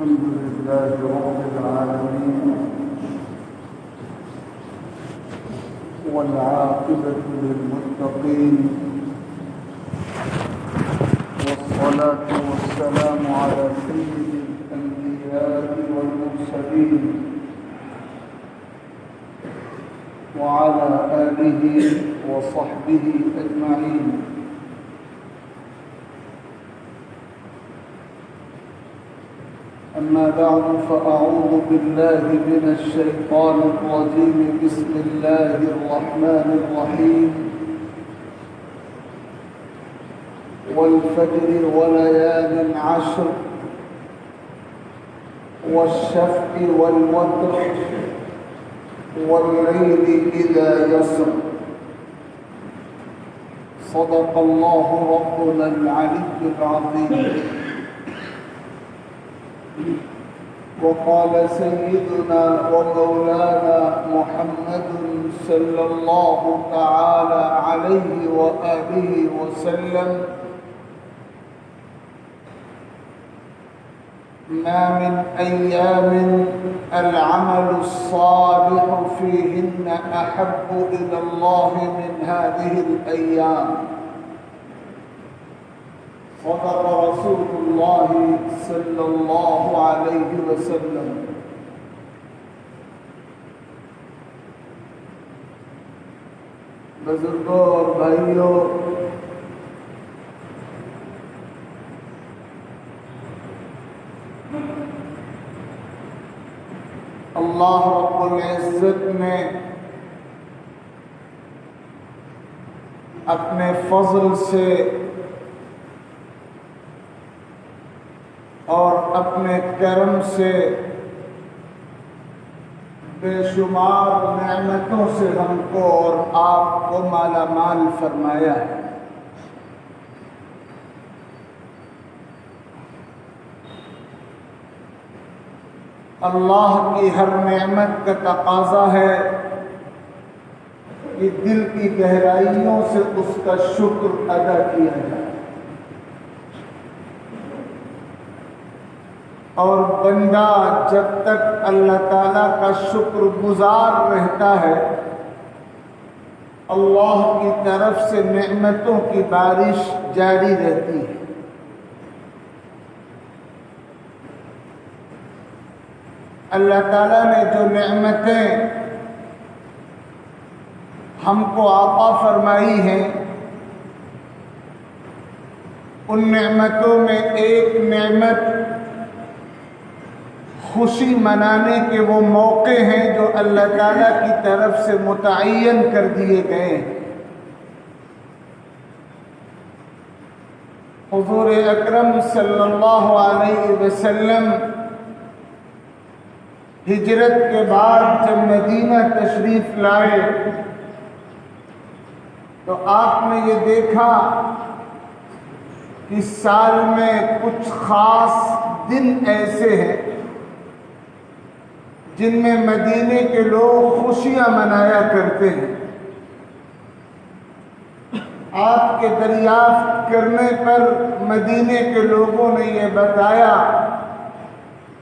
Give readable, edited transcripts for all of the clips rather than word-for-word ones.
الحمد لله رب العالمين والعاقبة للمتقين والصلاة والسلام على سيد الأنبياء والمرسلين وعلى آله وصحبه أجمعين. أما بعد فأعوذ بالله من الشيطان الرجيم. بسم الله الرحمن الرحيم. والفجر وليال عشر والشفع والوتر والليل إذا يسر. صدق الله ربنا العلي العظيم. وقال سيدنا ومولانا محمد صلى الله تعالى عليه وآله وسلم: ما من أيام العمل الصالح فيهن أحب إلى الله من هذه الأيام. صدق رسول الله صلی اللہ علیہ وسلم. بزرگوں اور بھائیوں، اللہ رب العزت نے اپنے فضل سے اور اپنے کرم سے بے شمار نعمتوں سے ہم کو اور آپ کو مالا مال فرمایا ہے. اللہ کی ہر نعمت کا تقاضا ہے کہ دل کی گہرائیوں سے اس کا شکر ادا کیا جائے، اور بندہ جب تک اللہ تعالیٰ کا شکر گزار رہتا ہے، اللہ کی طرف سے نعمتوں کی بارش جاری رہتی ہے. اللہ تعالیٰ نے جو نعمتیں ہم کو عطا فرمائی ہیں، ان نعمتوں میں ایک نعمت خوشی منانے کے وہ موقع ہیں جو اللہ تعالیٰ کی طرف سے متعین کر دیے گئے ہیں. حضور اکرم صلی اللہ علیہ وسلم ہجرت کے بعد جب مدینہ تشریف لائے تو آپ نے یہ دیکھا کہ سال میں کچھ خاص دن ایسے ہیں جن میں مدینے کے لوگ خوشیاں منایا کرتے ہیں. آپ کے دریافت کرنے پر مدینے کے لوگوں نے یہ بتایا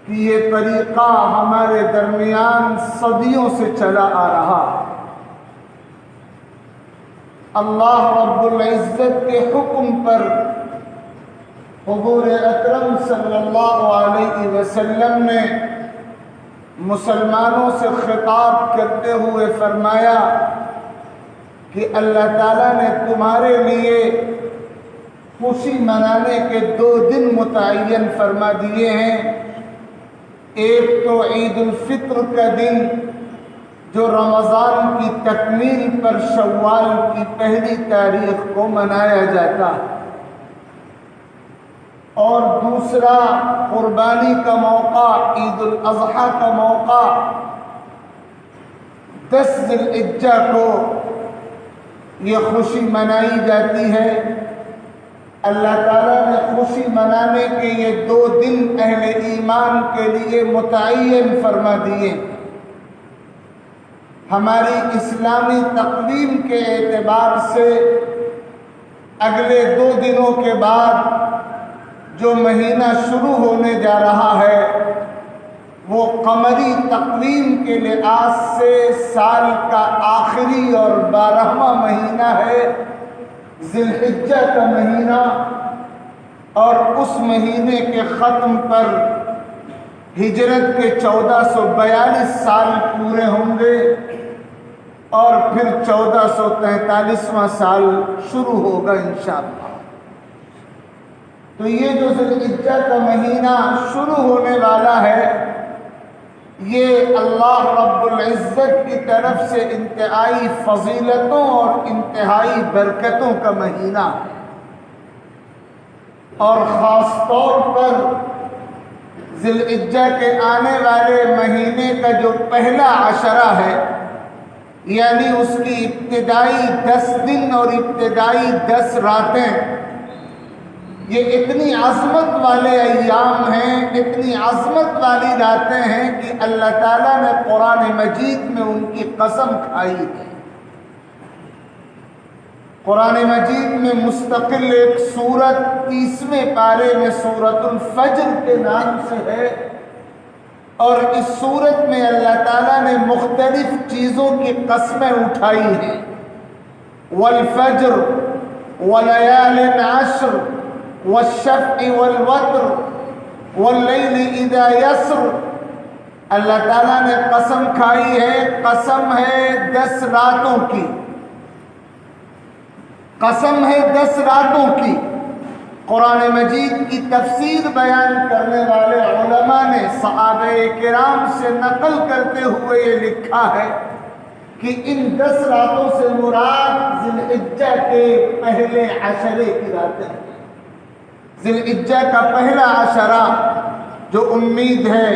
کہ یہ طریقہ ہمارے درمیان صدیوں سے چلا آ رہا ہے. اللہ رب العزت کے حکم پر حضور اکرم صلی اللہ علیہ وسلم نے مسلمانوں سے خطاب کرتے ہوئے فرمایا کہ اللہ تعالیٰ نے تمہارے لیے خوشی منانے کے 2 دن متعین فرما دیے ہیں. ایک تو عید الفطر کا دن جو رمضان کی تکمیل پر شوال کی 1 تاریخ کو منایا جاتا ہے، اور دوسرا قربانی کا موقع، عید الاضحیٰ کا موقع 10 ذی الحجہ کو یہ خوشی منائی جاتی ہے. اللہ تعالیٰ نے خوشی منانے کے یہ 2 دن اہل ایمان کے لیے متعین فرما دیے. ہماری اسلامی تقویم کے اعتبار سے اگلے 2 دنوں کے بعد جو مہینہ شروع ہونے جا رہا ہے قمری تقویم کے لحاظ سے سال کا آخری اور 12واں مہینہ ہے ذی الحجہ کا مہینہ، اور اس مہینے کے ختم پر ہجرت کے 1442 سال پورے ہوں گے اور پھر 1443واں سال شروع ہوگا انشاءاللہ۔ تو یہ جو ذی الحجہ کا مہینہ شروع ہونے والا ہے، یہ اللہ رب العزت کی طرف سے انتہائی فضیلتوں اور انتہائی برکتوں کا مہینہ ہے، اور خاص طور پر ذی الحجہ کے آنے والے مہینے کا جو پہلا عشرہ ہے، یعنی اس کی ابتدائی 10 دن اور ابتدائی 10 راتیں، یہ اتنی عظمت والے ایام ہیں، اتنی عظمت والی راتیں ہیں کہ اللہ تعالیٰ نے قرآن مجید میں ان کی قسم کھائی ہے۔ قرآن مجید میں مستقل ایک سورت 30ویں پارے میں سورۃ الفجر کے نام سے ہے، اور اس سورت میں اللہ تعالیٰ نے مختلف چیزوں کی قسمیں اٹھائی ہیں، والفجر ولیال عشر والشفع والوتر واللیل اذا یسر۔ اللہ تعالیٰ نے قسم کھائی ہے، قسم ہے 10 راتوں کی، قسم ہے 10 راتوں کی۔ قرآن مجید کی تفسیر بیان کرنے والے علماء نے صحابہ کرام سے نقل کرتے ہوئے یہ لکھا ہے کہ ان 10 راتوں سے مراد ذی الحجہ کے پہلے عشرے کی راتیں ہیں۔ ذی الحجہ کا پہلا عشرہ جو امید ہے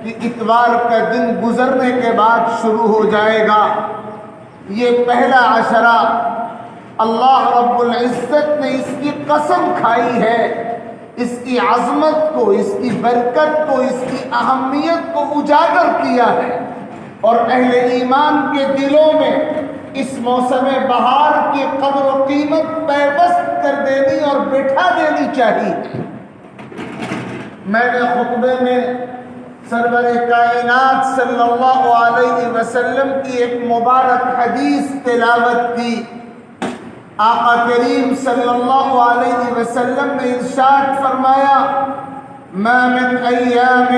کہ اتوار کا دن گزرنے کے بعد شروع ہو جائے گا، یہ پہلا عشرہ اللہ رب العزت نے اس کی قسم کھائی ہے، اس کی عظمت کو، اس کی برکت کو، اس کی اہمیت کو اجاگر کیا ہے، اور اہل ایمان کے دلوں میں اس موسم بہار کی قدر و قیمت پیوست کر دینی اور بٹھا دینی چاہیے۔ میں نے خطبے میں سرور کائنات صلی اللہ علیہ وسلم کی ایک مبارک حدیث تلاوت کی۔ آقا کریم صلی اللہ علیہ وسلم نے ارشاد فرمایا، ما من ایام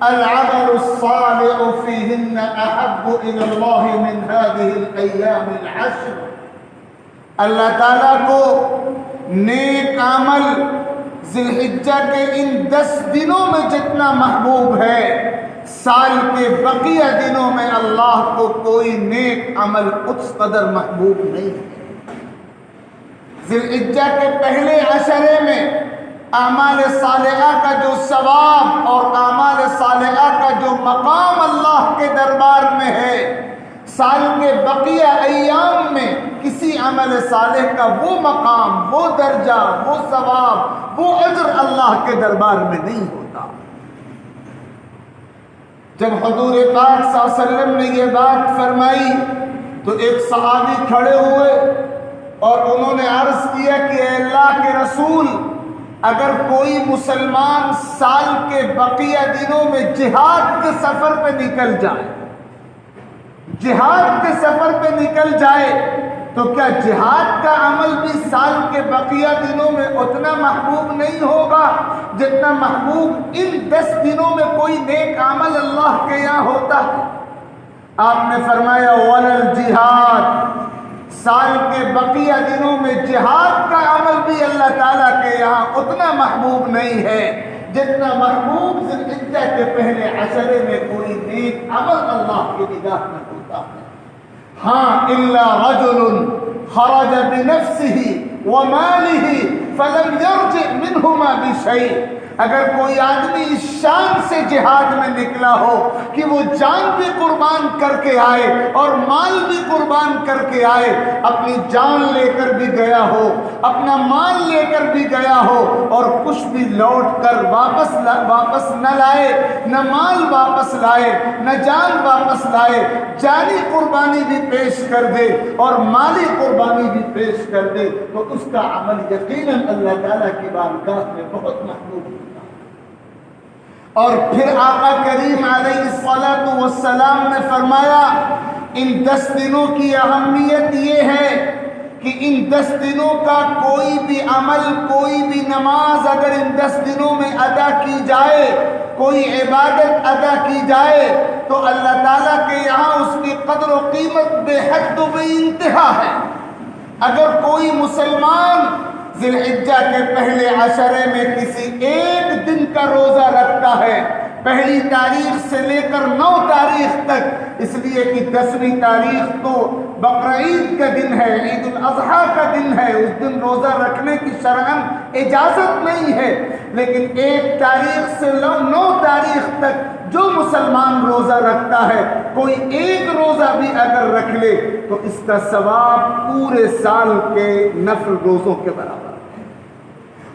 العمل الصالح فیہن احب الی اللہ من هذه الایام العشر۔ اللہ تعالیٰ کو نیک عمل ذی الحجہ کے ان 10 دنوں میں جتنا محبوب ہے، سال کے بقیہ دنوں میں اللہ کو کوئی نیک عمل اس قدر محبوب نہیں ہے۔ ذی الحجہ کے پہلے عشرے میں اعمال صالحہ کا جو ثواب اور اعمال صالحہ کا جو مقام اللہ کے دربار میں ہے، سال کے بقیہ ایام میں کسی عمل صالح کا وہ مقام، وہ درجہ، وہ ثواب، وہ اجر اللہ کے دربار میں نہیں ہوتا۔ جب حضور پاک صلی اللہ علیہ وسلم نے یہ بات فرمائی تو ایک صحابی کھڑے ہوئے اور انہوں نے عرض کیا کہ اے اللہ کے رسول، اگر کوئی مسلمان سال کے بقیہ دنوں میں جہاد کے سفر پہ نکل جائے، جہاد کے سفر پہ نکل جائے، تو کیا جہاد کا عمل بھی سال کے بقیہ دنوں میں اتنا محبوب نہیں ہوگا جتنا محبوب ان 10 دنوں میں کوئی نیک عمل اللہ کے یہاں ہوتا ہے؟ آپ نے فرمایا وَلَا الْجِهَادِ، سال کے بقیہ دنوں میں جہاد کا عمل بھی اللہ تعالیٰ کے یہاں اتنا محبوب نہیں ہے جتنا محبوب ذی الحجہ کے پہلے عشرے میں کوئی نیک عمل اللہ کی نگاہ میں ہوتا ہے۔ ہاں الا رجل خرج بنفسه وماله فلم يرجع منهما بشيء، اگر کوئی آدمی اس شان سے جہاد میں نکلا ہو کہ وہ جان بھی قربان کر کے آئے اور مال بھی قربان کر کے آئے، اپنی جان لے کر بھی گیا ہو، اپنا مال لے کر بھی گیا ہو، اور کچھ بھی لوٹ کر واپس نہ لائے، نہ مال واپس لائے، نہ جان واپس لائے، جانی قربانی بھی پیش کر دے اور مالی قربانی بھی پیش کر دے، تو اس کا عمل یقیناً اللہ تعالیٰ کی بارگاہ میں بہت محبوب ہے۔ اور پھر آقا کریم علیہ الصلوۃ والسلام نے فرمایا ان 10 دنوں کی اہمیت یہ ہے کہ ان 10 دنوں کا کوئی بھی عمل، کوئی بھی نماز اگر ان 10 دنوں میں ادا کی جائے، کوئی عبادت ادا کی جائے تو اللہ تعالیٰ کے یہاں اس کی قدر و قیمت بے حد و بے انتہا ہے۔ اگر کوئی مسلمان ذی الحجہ کے پہلے عشرے میں کسی ایک دن کا روزہ رکھتا ہے، پہلی تاریخ سے لے کر 9 تاریخ تک، اس لیے کہ 10ویں تاریخ تو بقرعید کا دن ہے، عید الاضحیٰ کا دن ہے، اس دن روزہ رکھنے کی شرعاً اجازت نہیں ہے، لیکن 1 تاریخ سے 9 تاریخ تک جو مسلمان روزہ رکھتا ہے، کوئی ایک روزہ بھی اگر رکھ لے تو اس کا ثواب پورے سال کے نفل روزوں کے برابر ہے۔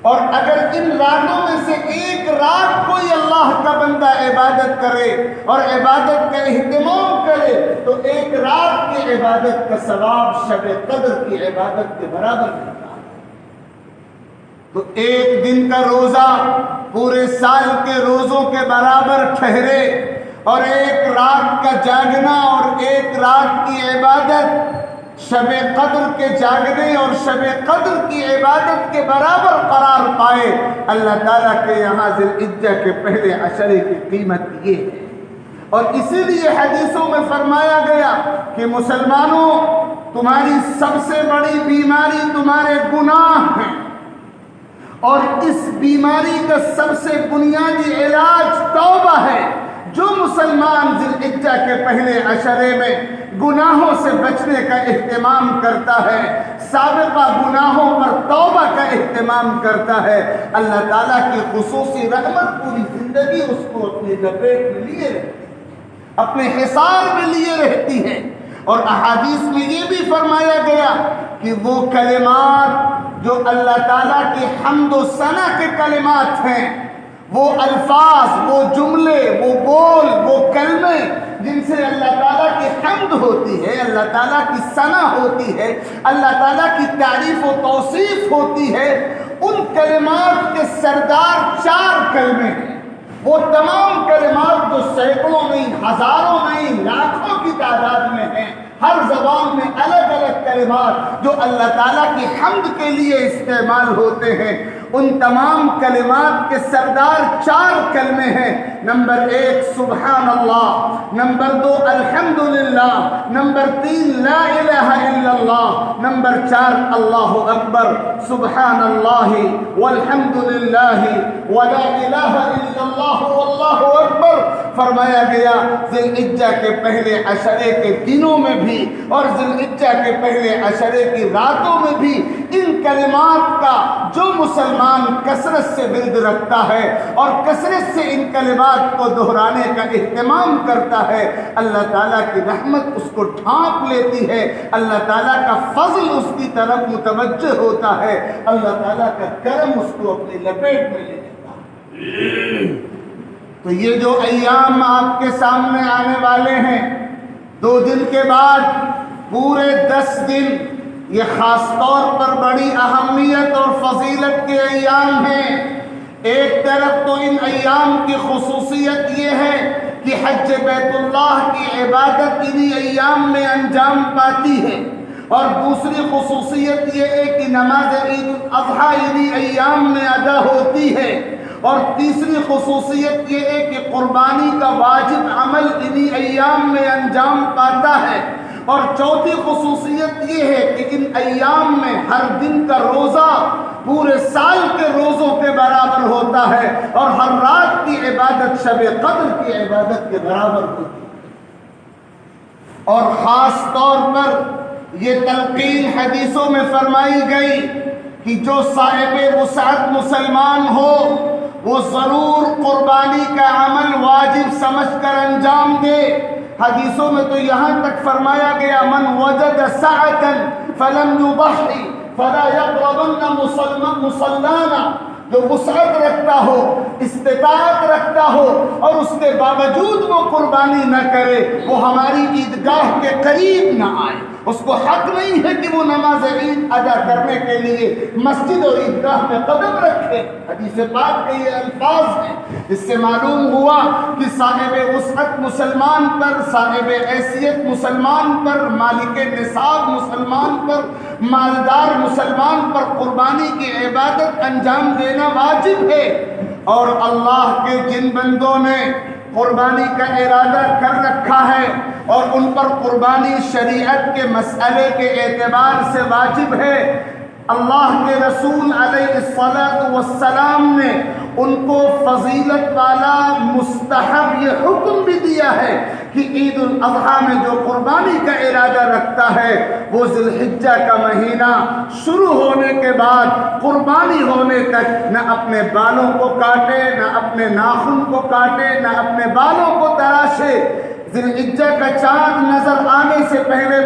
اور اگر ان راتوں میں سے ایک رات کوئی اللہ کا بندہ عبادت کرے اور عبادت کا اہتمام کرے تو ایک رات کی عبادت کا ثواب شب قدر کی عبادت کے برابر ملتا ہے۔ تو ایک دن کا روزہ پورے سال کے روزوں کے برابر ٹھہرے، اور ایک رات کا جاگنا اور ایک رات کی عبادت شب قدر کے جاگنے اور شب قدر کی عبادت کے برابر قرار پائے، اللہ تعالیٰ کے یہاں ذی الحجہ کے پہلے عشرے کی قیمت یہ ہے۔ اور اسی لیے حدیثوں میں فرمایا گیا کہ مسلمانوں، تمہاری سب سے بڑی بیماری تمہارے گناہ ہیں، اور اس بیماری کا سب سے بنیادی علاج توبہ ہے۔ جو مسلمان ذی الحجہ کے پہلے عشرے میں گناہوں سے بچنے کا اہتمام کرتا ہے، سابقہ گناہوں پر توبہ کا اہتمام کرتا ہے، اللہ تعالیٰ کی خصوصی رحمت پوری زندگی اس کو اپنے لپیٹ میں لیے رہتی ہے، اپنے حصار میں لیے رہتی ہے۔ اور احادیث میں یہ بھی فرمایا گیا کہ وہ کلمات جو اللہ تعالیٰ کی حمد و ثنا کے کلمات ہیں، وہ الفاظ، وہ جملے، وہ بول، وہ کلمے جن سے اللہ تعالیٰ کی حمد ہوتی ہے، اللہ تعالیٰ کی ثنا ہوتی ہے، اللہ تعالیٰ کی تعریف و توصیف ہوتی ہے، ان کلمات کے سردار 4 کلمے ہیں۔ وہ تمام کلمات جو سینکڑوں نہیں، ہزاروں نہیں، لاکھوں کی تعداد میں ہیں، ہر زبان میں الگ الگ کلمات جو اللہ تعالیٰ کی حمد کے لیے استعمال ہوتے ہیں، ان تمام کلمات کے سردار 4 کلمے ہیں۔ نمبر 1 سبحان اللہ، نمبر 2 الحمدللہ، نمبر 3 لا الہ الا اللہ، نمبر 4 اللہ اکبر، سبحان اللہ والحمدللہ ولا الہ الا اللہ واللہ اکبر۔ فرمایا گیا ذی الحجہ کے پہلے عشرے کے دنوں میں بھی اور ذی الحجہ کے پہلے عشرے کی راتوں میں بھی ان کلمات کا جو مسلمان کثرت سے ورد رکھتا ہے اور کثرت سے ان کلمات کو دہرانے کا اہتمام کرتا ہے، اللہ تعالیٰ کی رحمت اس کو ڈھانپ لیتی ہے، اللہ تعالیٰ کا فضل اس کی طرف متوجہ ہوتا ہے، اللہ تعالیٰ کا کرم اس کو اپنی لپیٹ میں لے لیتا ہے۔ تو یہ جو ایام آپ کے سامنے آنے والے ہیں، 2 دن کے بعد پورے 10 دن، یہ خاص طور پر بڑی اہمیت اور فضیلت کے ایام ہیں۔ ایک طرف تو ان ایام کی خصوصیت یہ ہے کہ حج بیت اللہ کی عبادت انہی ایام میں انجام پاتی ہے، اور دوسری خصوصیت یہ ہے کہ نماز عید الاضحیٰ انہی ایام میں ادا ہوتی ہے، اور تیسری خصوصیت یہ ہے کہ قربانی کا واجب عمل انہی ایام میں انجام پاتا ہے، اور چوتھی خصوصیت یہ ہے کہ ان ایام میں ہر دن کا روزہ پورے سال کے روزوں کے برابر ہوتا ہے، اور ہر رات کی عبادت شب قدر کی عبادت کے برابر ہوتی ہے۔ اور خاص طور پر یہ تلقین حدیثوں میں فرمائی گئی کہ جو صاحب وسعت مسلمان ہو وہ ضرور قربانی کا عمل واجب سمجھ کر انجام دے۔ حدیثوں میں تو یہاں تک فرمایا گیا من وجد سعة فلم يضحي فلا يقربن مصلانا، جو وسعت رکھتا ہو، استطاعت رکھتا ہو اور اس کے باوجود وہ قربانی نہ کرے، وہ ہماری عیدگاہ کے قریب نہ آئے۔ اس کو حق نہیں ہے کہ وہ نماز عید ادا کرنے کے لیے مسجد اور عیدگاہ میں قدم رکھے۔ حدیث پاک کے یہ الفاظ ہیں، اس سے معلوم ہوا کہ صاحب وسعت مسلمان پر، صاحب حیثیت مسلمان پر، مالک نصاب مسلمان پر، مالدار مسلمان پر قربانی کی عبادت انجام دینا واجب ہے۔ اور اللہ کے جن بندوں نے قربانی کا ارادہ کر رکھا ہے اور ان پر قربانی شریعت کے مسئلے کے اعتبار سے واجب ہے، اللہ کے رسول علیہ السلام نے ان کو فضیلت والا مستحب یہ حکم بھی دیا ہے کہ عید الاضحیٰ میں جو قربانی کا ارادہ رکھتا ہے وہ ذی الحجہ کا مہینہ شروع ہونے کے بعد قربانی ہونے تک نہ اپنے بالوں کو کاٹے، نہ اپنے ناخن کو کاٹے، نہ اپنے بالوں کو تراشے۔ ذی الحجہ کا چاند نظر آنے سے پہلے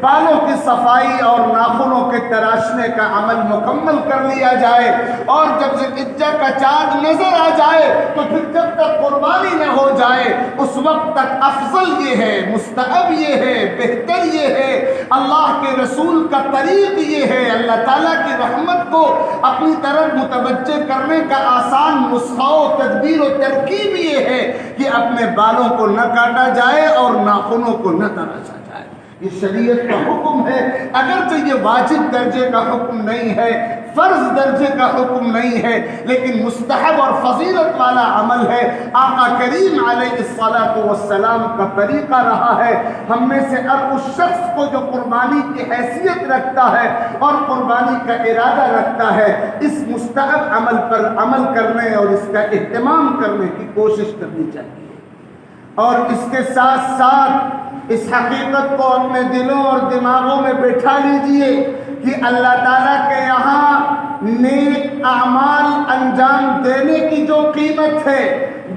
بالوں کی صفائی اور ناخنوں کے تراشنے کا عمل مکمل کر لیا جائے، اور جب ذی الحجہ کا چاند نظر آ جائے تو پھر جب تک قربانی نہ ہو جائے اس وقت تک افضل یہ ہے، مستحب یہ ہے، بہتر یہ ہے، اللہ کے رسول کا طریق یہ ہے، اللہ تعالیٰ کی رحمت کو اپنی طرف متوجہ کرنے کا آسان نسخہ و تدبیر و ترکیب یہ ہے کہ اپنے بالوں کو نہ کاٹا جائے اور ناخنوں کو نہ تراشا جائے۔ یہ شریعت کا حکم ہے، اگرچہ یہ واجب درجے کا حکم نہیں ہے، فرض درجے کا حکم نہیں ہے، لیکن مستحب اور فضیلت والا عمل ہے۔ آقا کریم علیہ السلام کا طریقہ رہا ہے۔ ہم میں سے ہر اس شخص کو جو قربانی کی حیثیت رکھتا ہے اور قربانی کا ارادہ رکھتا ہے، اس مستحب عمل پر عمل کرنے اور اس کا اہتمام کرنے کی کوشش کرنی چاہیے۔ اور اس کے ساتھ ساتھ اس حقیقت کو اپنے دلوں اور دماغوں میں بٹھا لیجئے کہ اللہ تعالیٰ کے یہاں نیک اعمال انجام دینے کی جو قیمت ہے،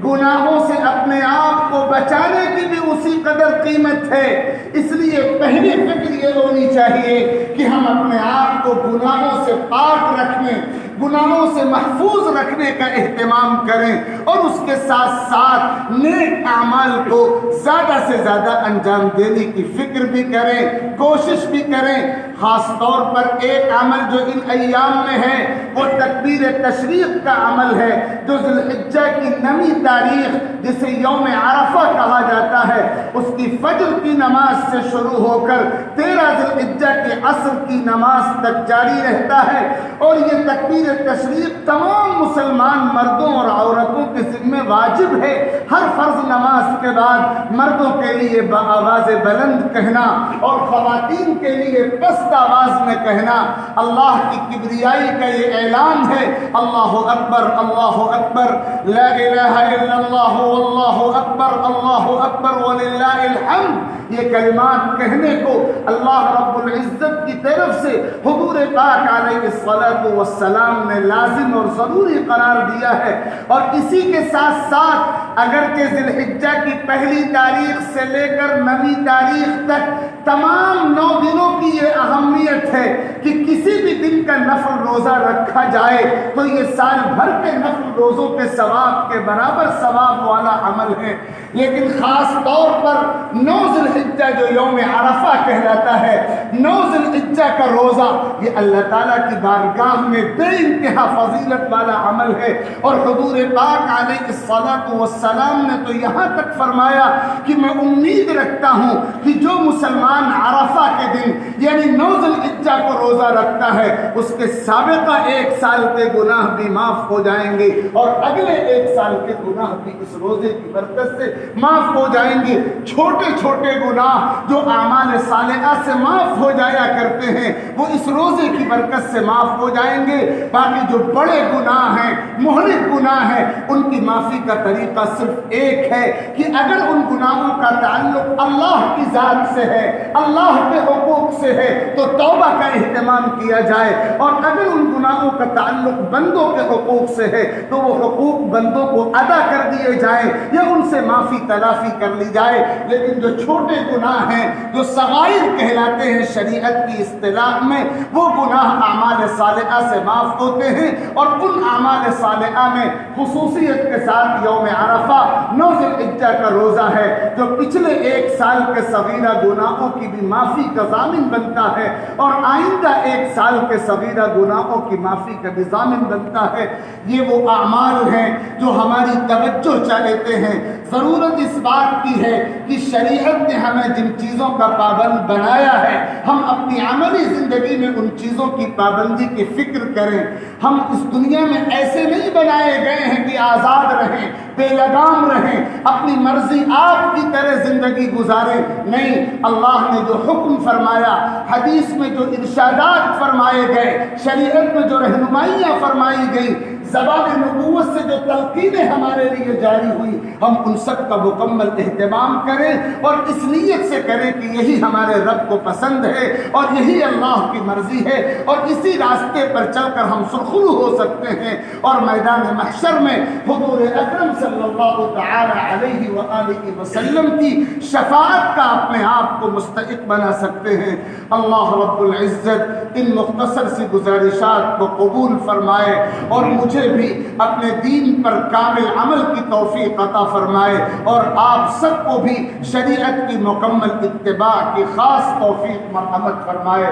گناہوں سے اپنے آپ کو بچانے کی بھی اسی قدر قیمت ہے۔ اس لیے پہلی فکر یہ ہونی چاہیے کہ ہم اپنے آپ کو گناہوں سے پاک رکھنے، گناہوں سے محفوظ رکھنے کا اہتمام کریں، اور اس کے ساتھ ساتھ نیک اعمال کو زیادہ سے زیادہ انجام دینے کی فکر بھی کریں، کوشش بھی کریں۔ خاص طور پر ایک عمل جو ان ایام میں ہے وہ تکبیر تشریق کا عمل ہے، جو ذی الحجہ کی 9 تاریخ جسے یوم عرفہ کہا جاتا ہے، اس کی فجر کی نماز سے شروع ہو کر 13 ذی الحجہ کے عصر کی نماز تک جاری رہتا ہے۔ اور یہ تکبیر تشریق تمام مسلمان مردوں اور عورتوں کے ذمہ واجب ہے۔ ہر فرض نماز کے بعد مردوں کے لیے بآواز بلند کہنا اور خواتین کے لیے پست آواز میں کہنا اللہ کی کبریائی کا یہ اعلان ہے، اللہ اکبر، اللہ اکبر، لا الہ الا اللہ، واللہ اکبر، اللہ اکبر وللہ الحمد۔ یہ کلمات کہنے کو اللہ رب العزت کی طرف سے حضور پاک علیہ السلام نے لازم اور ضروری قرار دیا ہے۔ اور اسی کے ساتھ ساتھ اگرچہ ذی الحجہ کی پہلی تاریخ سے لے کر 9 تاریخ تک تمام 9 دنوں کی یہ اہمیت ہے کہ کسی بھی دن کا نفل روزہ رکھا جائے تو یہ سال بھر کے نفل روزوں کے ثواب کے برابر ثواب والا عمل ہے، لیکن خاص طور پر 9 ذی الحجہ جو یوم عرفہ کہلاتا ہے، 9 ذی الحجہ کا روزہ، یہ اللہ تعالیٰ کی بارگاہ میں بے انتہا فضیلت والا عمل ہے۔ اور حضور پاک علیہ السلام نے تو یہاں تک فرمایا کہ میں امید رکھتا ہوں کہ جو مسلمان عرفہ کے دن یعنی 9 ذی الحجہ کو روزہ رکھتا ہے اس کے سابقہ 1 سال کے گناہ بھی معاف ہو جائیں گے، اور اگلے 1 سال کے گناہ بھی اس روزے کی برکت سے معاف ہو جائیں گے۔ چھوٹے چھوٹے گناہ جو اعمال صالحہ سے معاف ہو جایا کرتے ہیں وہ اس روزے کی برکت سے معاف ہو جائیں گے۔ باقی جو بڑے گناہ ہیں، مہلک گناہ ہیں، ان کی معافی کا طریقہ صرف ایک ہے کہ اگر ان گناہوں کا تعلق اللہ کی ذات سے ہے، اللہ کے حقوق سے ہے تو توبہ کا اہتمام کیا جائے، اور اگر ان گناہوں کا تعلق بندوں کے حقوق سے ہے تو وہ حقوق بندوں کو ادا کر دیے جائیں یا ان سے معافی تلافی کر لی جائے۔ لیکن جو چھوٹے گناہ ہیں، جو صغائر کہلاتے ہیں شریعت کی اصطلاح میں، وہ گناہ اعمال صالحہ سے معاف ہوتے ہیں، اور ان اعمال صالحہ میں خصوصیت کے ساتھ یوم عرفہ 9 ذی الحجہ ذوالحجہ کا روزہ ہے جو پچھلے 1 سال کے صغیرہ گناہوں کی بھی معافی کا ضامن بنتا ہے اور آئندہ 1 سال کے صغیرہ گناہوں کی معافی کا بھی ضامن بنتا ہے۔ یہ وہ اعمال ہیں جو ہماری توجہ چاہتے ہیں۔ ضرورت اس بات کی ہے کہ شریعت نے ہمیں جن چیزوں کا پابند بنایا ہے ہم اپنی عملی زندگی میں ان چیزوں کی پابندی کی فکر کریں۔ ہم اس دنیا میں ایسے نہیں بنائے گئے ہیں کہ آزاد رہیں، بے لگام رہیں، اپنی مرضی آپ کی طرح زندگی گزاریں۔ نہیں، اللہ نے جو حکم فرمایا، حدیث میں جو ارشادات فرمائے گئے، شریعت میں جو رہنمائیاں فرمائی گئی، زبان نبوت سے جو تلقینیں ہمارے لیے جاری ہوئی، ہم ان سب کا مکمل اہتمام کریں اور اس نیت سے کریں کہ یہی ہمارے رب کو پسند ہے اور یہی اللہ کی مرضی ہے اور اسی راستے پر چل کر ہم سرخرو ہو سکتے ہیں اور میدان محشر میں حضور اکرم صلی اللہ تعالی علیہ وآلہ وسلم کی شفاعت کا اپنے آپ کو مستحق بنا سکتے ہیں۔ اللہ رب العزت ان مختصر سی گزارشات کو قبول فرمائے اور مجھے بھی اپنے دین پر کامل عمل کی توفیق عطا فرمائے اور آپ سب کو بھی شریعت کی مکمل اتباع کی خاص توفیق مرحمت فرمائے۔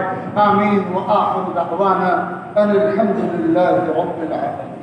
آمین۔ وآخر دعوانا ان الحمد للہ رب العالمین۔